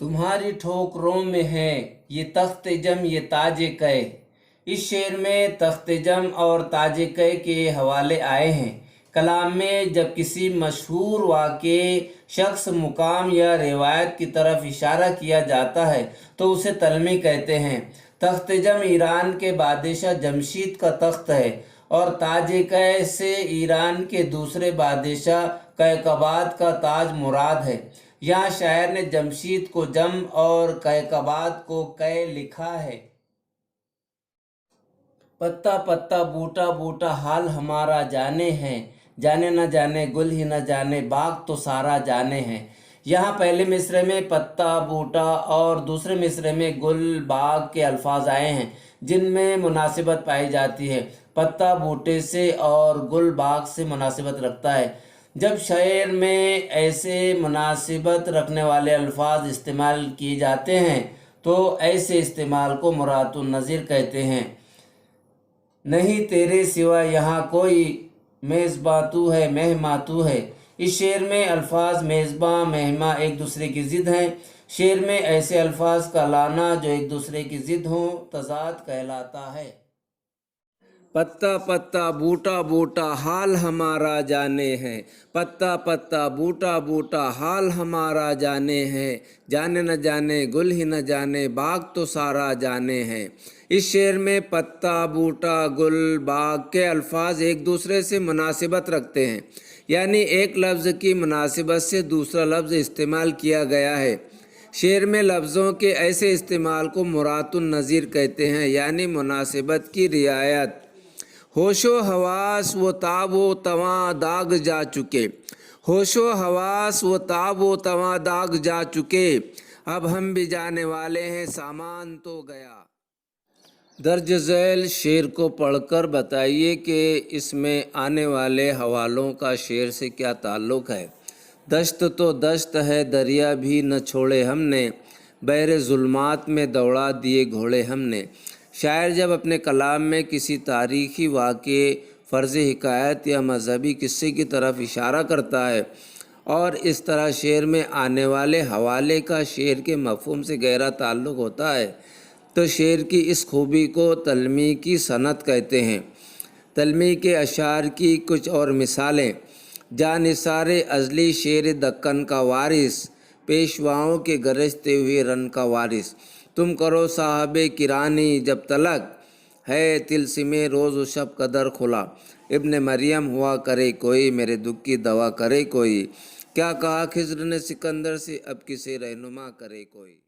तुम्हारी ठोकरों में है ये तख्त जम ये ताज कै। इस शेर में तख्त जम और ताज कै के हवाले आए हैं। कलाम में जब किसी मशहूर वाक़े, शख्स, मुकाम या रिवायत की तरफ इशारा किया जाता है तो उसे तलमी कहते हैं। तख्त जम ईरान के बादशाह जमशीद का तख्त है और ताज कै से ईरान के दूसरे बादशाह कैकबाद का ताज मुराद है। यहाँ शायर ने जमशीद को जम और कैकबाद को कै लिखा है। पत्ता पत्ता बूटा बूटा हाल हमारा जाने हैं, जाने न जाने गुल ही न जाने बाग तो सारा जाने हैं। यहाँ पहले मिसरे में पत्ता बूटा और दूसरे मिसरे में गुल बाग के अल्फाज आए हैं जिनमें मुनासिबत पाई जाती है। पत्ता बूटे से और गुल बाग से मुनासिबत रखता है। जब शेर में ऐसे मुनासिबत रखने वाले अल्फाज इस्तेमाल किए जाते हैं तो ऐसे इस्तेमाल को मुरातुन नज़ीर कहते हैं। नहीं तेरे सिवा यहाँ कोई, मेज़बां तू है मेहमा तू है। इस शेर में अल्फाज मेज़बां मेहमा एक दूसरे की ज़िद हैं। शेर में ऐसे अल्फाज का लाना जो एक दूसरे की ज़िद हों तज़ाद कहलाता है। पत्ता पत्ता बूटा बूटा हाल हमारा जाने हैं, पत्ता पत्ता बूटा बूटा हाल हमारा जाने हैं, जाने न जाने गुल ही न जाने बाग तो सारा जाने हैं। इस शेर में पत्ता बूटा गुल बाग के अल्फाज एक दूसरे से मुनासिबत रखते हैं, यानी एक लफ्ज़ की मुनासिबत से दूसरा लफ्ज़ इस्तेमाल किया गया है। शेर में लफ्ज़ों के ऐसे इस्तेमाल को मुरातुन नज़ीर कहते हैं, यानी मुनासिबत की रियायत। होशो हवास वो ताबो तवां दाग जा चुके, होशो हवास वो ताबो तवां दाग जा चुके, अब हम भी जाने वाले हैं सामान तो गया। दर्ज झैल शेर को पढ़कर बताइए कि इसमें आने वाले हवालों का शेर से क्या ताल्लुक़ है। दश्त तो दश्त है दरिया भी न छोड़े हमने, बहरे ज़ुल्मात में दौड़ा दिए घोड़े हमने। शायर जब अपने कलाम में किसी तारीख़ी वाक़े, फ़र्ज़ हिकायत या मजहबी किस्से की तरफ इशारा करता है और इस तरह शेर में आने वाले हवाले का शेर के मफ़हूम से गहरा ताल्लुक़ होता है तो शेर की इस खूबी को तलमी की सनत कहते हैं। तलमी के अशार की कुछ और मिसालें। जानिसारे अज़ली शेर दक्कन का वारिस, पेशवाओं के गरजते हुए रन का वारिस। तुम करो साहबे किरानी जब तलक है तिलसिमे रोज़ व शब कदर खुला, इब्न मरियम हुआ करे कोई मेरे दुख की दवा करे कोई। क्या कहा खिज़्र ने सिकंदर से अब किसे रहनुमा करे कोई।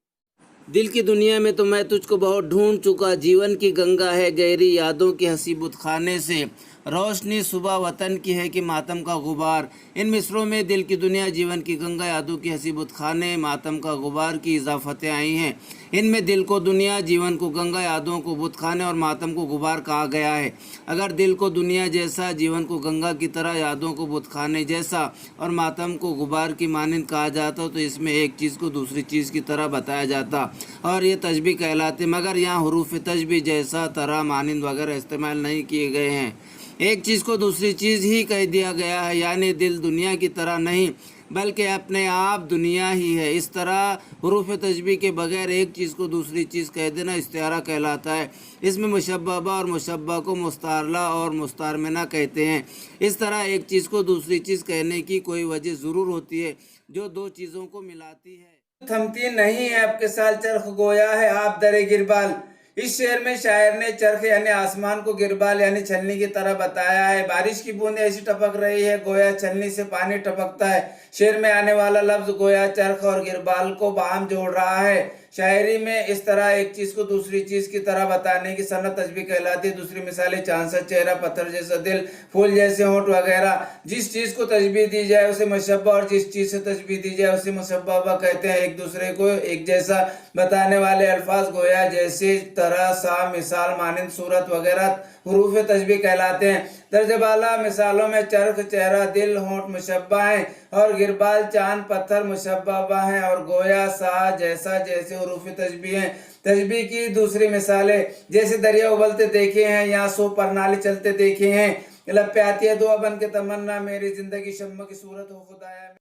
दिल की दुनिया में तो मैं तुझको बहुत ढूंढ चुका, जीवन की गंगा है गहरी यादों के हंसी बुतखाने से, रोशनी सुबह वतन की है कि मातम का गुबार। इन मिसरों में दिल की दुनिया, जीवन की गंगा, यादों की हंसी बुतखाने, मातम का गुबार की इजाफतें आई हैं। इनमें दिल को दुनिया, जीवन को गंगा, यादों को बुतखाने और मातम को गुबार कहा गया है। अगर दिल को दुनिया जैसा, जीवन को गंगा की तरह, यादों को बुतखाने जैसा और मातम को गुबार की मानंद कहा जाता तो इसमें एक चीज़ को दूसरी चीज़ की तरह बताया जाता और ये तशबीह कहलाते, मगर यहाँ हुरूफ तशबीह जैसा, तरह, मानंद वगैरह इस्तेमाल नहीं किए गए हैं। एक चीज़ को दूसरी चीज़ ही कह दिया गया है, यानी दिल दुनिया की तरह नहीं बल्कि अपने आप दुनिया ही है। इस तरह हुरूफ तशबीह के बगैर एक चीज़ को दूसरी चीज़ कह देना इस्तिआरा कहलाता है। इसमें मुशब्बा और मुशब्बा को मुस्तारला और मुस्तारमिना कहते हैं। इस तरह एक चीज़ को दूसरी चीज़ कहने की कोई वजह ज़रूर होती है जो दो चीज़ों को मिलाती है। थमती नहीं है अब के साल चरख गोया है आप दरे गिरबाल। इस शेर में शायर ने चरख यानी आसमान को गिरबाल यानी छलनी की तरह बताया है। बारिश की बूंदें ऐसी टपक रही है गोया छलनी से पानी टपकता है। शेर में आने वाला लफ्ज गोया चरख और गिरबाल को बाहम जोड़ रहा है। शायरी में इस तरह एक चीज को दूसरी चीज की तरह बताने की सनत तशबीह कहलाती है। दूसरी मिसालें चांद सा चेहरा, पत्थर जैसा दिल, फूल जैसे होंठ वगैरह। जिस चीज को तशबीह दी जाए उसे मुशब्बा और जिस चीज से तशबीह दी जाए उसे मुशब्बा कहते हैं। एक दूसरे को एक जैसा बताने वाले अल्फाज गोया जैसे, तरह, सा, मिसाल, मानंद, सूरत वगैरह हुरूफ तशबीह कहलाते हैं। दर्जबाला मिसालों में चरख, चेहरा, दिल, होंठ मुशब्बा हैं और गिरबाल, चांद, पत्थर मुशब्बा हैं और गोया, सा, जैसा जैसे हुरूफ तशबीह हैं। तशबीह की दूसरी मिसालें जैसे दरिया उबलते देखे हैं या सो प्रणाली चलते देखे हैं। लब पे आती है दुआ बन के तमन्ना मेरी जिंदगी शम्म की सूरत हो खुदाया।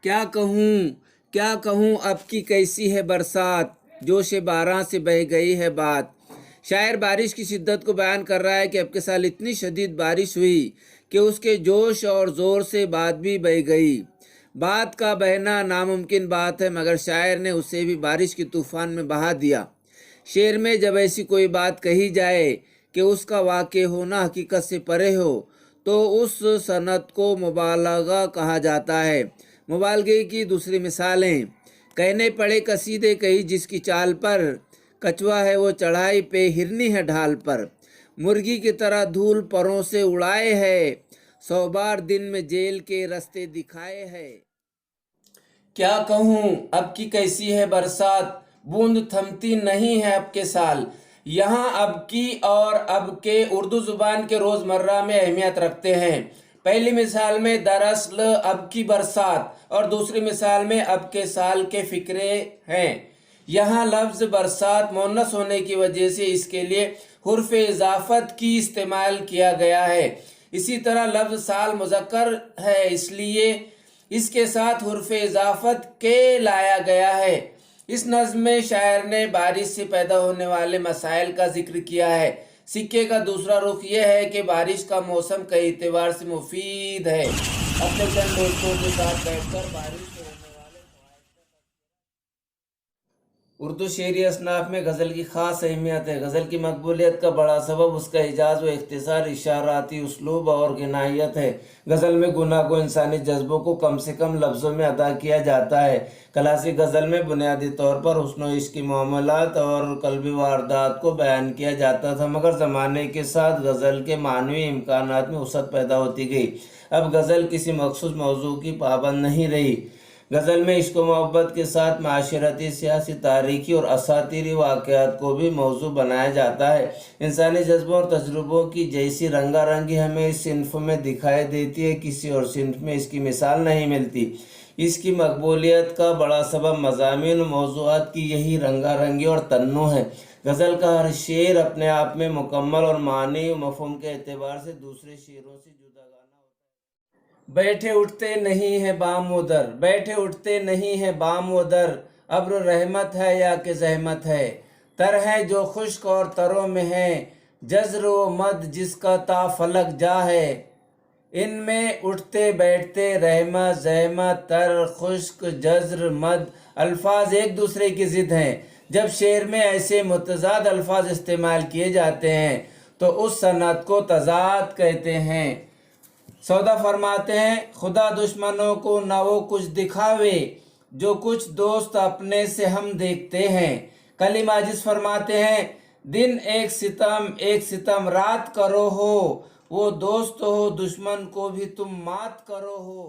क्या कहूँ کیا کہوں اب کی کیسی ہے برسات، جوش باران سے بہہ گئی ہے بات۔ شاعر بارش کی شدت کو بیان کر رہا ہے کہ اب کے سال اتنی شدید بارش ہوئی کہ اس کے جوش اور زور سے بات بھی بہہ گئی۔ بات کا بہنا ناممکن بات ہے، مگر شاعر نے اسے بھی بارش کے طوفان میں بہا دیا۔ شعر میں جب ایسی کوئی بات کہی جائے کہ اس کا واقع ہونا حقیقت سے پرے ہو تو اس صنعت کو مبالغہ کہا جاتا ہے۔ مبالغے کی دوسری مثالیں: کہنے پڑے قصیدے کہی جس کی چال پر، کچوا ہے وہ چڑھائی پہ ہرنی ہے ڈھال پر، مرغی کی طرح دھول پروں سے اڑائے ہے، 100 بار دن میں جیل کے رستے دکھائے ہے۔ کیا کہوں اب کی کیسی ہے برسات، بوند تھمتی نہیں ہے اب کے سال۔ یہاں اب کی اور اب کے اردو زبان کے روزمرہ میں اہمیت رکھتے ہیں۔ پہلی مثال میں دراصل اب کی برسات اور دوسری مثال میں اب کے سال کے فقرے ہیں۔ یہاں لفظ برسات مؤنث ہونے کی وجہ سے اس کے لیے حرف اضافت کی استعمال کیا گیا ہے۔ اسی طرح لفظ سال مذکر ہے، اس لیے اس کے ساتھ حرف اضافت کے لایا گیا ہے۔ اس نظم میں شاعر نے بارش سے پیدا ہونے والے مسائل کا ذکر کیا ہے۔ سکے کا دوسرا رخ یہ ہے کہ بارش کا موسم کئی اعتبار سے مفید ہے۔ اپنے چند دوستوں کے ساتھ بیٹھ کر بارش سے ہونے والے فوائد کا اردو شعری اصناف میں غزل کی خاص اہمیت ہے۔ غزل کی مقبولیت کا بڑا سبب اس کا اعجاز و اختصار، اشاراتی اسلوب اور غنائیت ہے۔ غزل میں گناہ گو انسانی جذبوں کو کم سے کم لفظوں میں ادا کیا جاتا ہے۔ کلاسک غزل میں بنیادی طور پر حسن و عشق کی معاملات اور قلبی واردات کو بیان کیا جاتا تھا، مگر زمانے کے ساتھ غزل کے معنوی امکانات میں وسعت پیدا ہوتی گئی۔ اب غزل کسی مخصوص موضوع کی پابند نہیں رہی۔ غزل میں عشق و محبت کے ساتھ معاشرتی، سیاسی، تاریخی اور اساطیری واقعات کو بھی موضوع بنایا جاتا ہے۔ انسانی جذبوں اور تجربوں کی جیسی رنگا رنگی ہمیں اس صنف میں دکھائی دیتی ہے، کسی اور صنف میں اس کی مثال نہیں ملتی۔ اس کی مقبولیت کا بڑا سبب مضامین و موضوعات کی یہی رنگا رنگی اور تنوع ہے۔ غزل کا ہر شعر اپنے آپ میں مکمل اور معنی و مفہوم کے اعتبار سے دوسرے شعروں سے جداگانہ ہوتا ہے۔ بیٹھے اٹھتے نہیں ہے بام و در، بیٹھے اٹھتے نہیں ہے بام و در، ابر رحمت ہے یا کہ زحمت ہے، تر ہے جو خشک اور تروں میں ہے، جزر و مد جس کا تا فلک جا ہے، ان میں اٹھتے بیٹھتے رحمت، زحمت، تر، خشک، جزر، مد الفاظ ایک دوسرے کی ضد ہیں۔ جب شعر میں ایسے متضاد الفاظ استعمال کیے جاتے ہیں تو اس صنعت کو تضاد کہتے ہیں۔ سودا فرماتے ہیں: خدا دشمنوں کو نہ وہ کچھ دکھاوے جو کچھ دوست اپنے سے ہم دیکھتے ہیں۔ کلیم عاجز فرماتے ہیں: دن ایک ستم رات کرو ہو، وہ دوست ہو دشمن کو بھی تم مات کرو ہو۔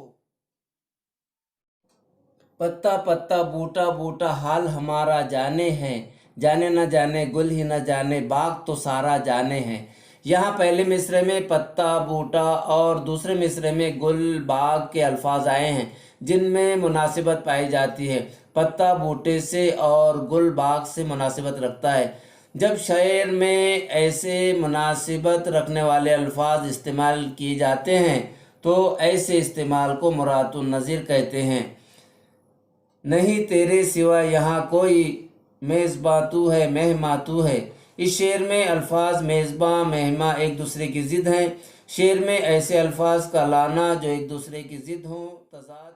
پتا پتا بوٹا بوٹا حال ہمارا جانے ہیں، جانے نہ جانے گل ہی نہ جانے باغ تو سارا جانے ہیں۔ یہاں پہلے مصرعے میں پتا بوٹا اور دوسرے مصرعے میں گل باغ کے الفاظ آئے ہیں جن میں مناسبت پائی جاتی ہے۔ پتا بوٹے سے اور گل باغ سے مناسبت رکھتا ہے۔ جب شعر میں ایسے مناسبت رکھنے والے الفاظ استعمال کیے جاتے ہیں تو ایسے استعمال کو مراد النظیر کہتے ہیں۔ نہیں تیرے سوا یہاں کوئی، میزباں تو ہے مہماں تو ہے۔ اس شعر میں الفاظ میزباں مہماں ایک دوسرے کی ضد ہیں۔ شعر میں ایسے الفاظ کا لانا جو ایک دوسرے کی ضد ہوں، تضاد